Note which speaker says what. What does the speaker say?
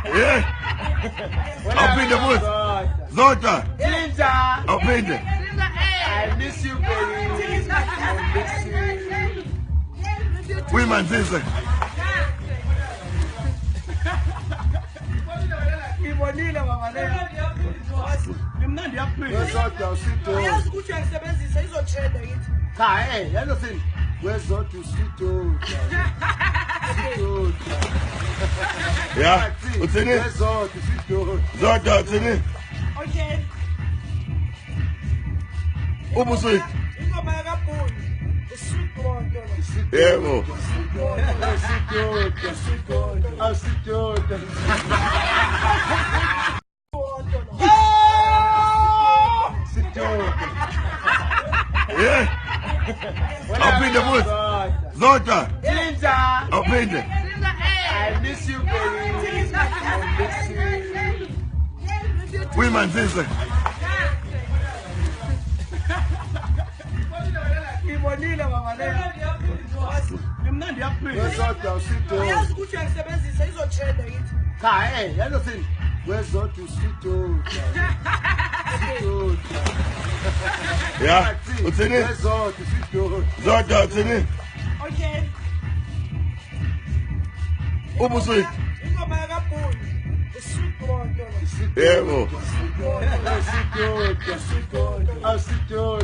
Speaker 1: Eh? Awuphinde futhi. Zodwa. Awuphinde.
Speaker 2: I miss you, baby. I miss you.
Speaker 1: Uyimanzise.
Speaker 2: Ngibonile mama le. Ngimnandi yaphila.
Speaker 3: Wezodwa usito.
Speaker 2: Uyazi ukuthi uyayisebenzisa izotrenda yithi.
Speaker 3: Cha, yalo sini. Wezodwa usito.
Speaker 1: Ya, uthini?
Speaker 3: Wezodwa usito.
Speaker 1: Zodwa uthini?
Speaker 2: Okay.
Speaker 1: Ubusweti.
Speaker 2: Ingoma yakabhulu. Isweet moto.
Speaker 1: Yebo. Eh? Awuphinde futhi. Zodwa. Awuphinde.
Speaker 3: I miss you, baby. I miss you.
Speaker 1: Uyimanzise.
Speaker 2: Ngibonile mama le. Ngimnandi yaphila.
Speaker 3: Wezodwa usito.
Speaker 2: Uyazi ukuthi uyayisebenzisa izotrenda yithi.
Speaker 3: Cha, yalo sini. Wezodwa usito.
Speaker 1: Ya, uthini?
Speaker 3: Wezodwa usito.
Speaker 1: Zodwa uthini?
Speaker 2: Okay.
Speaker 1: Ubusweti.
Speaker 2: Ingoma yakabhulu. Isweet moto.
Speaker 1: Yebo.
Speaker 3: Usito.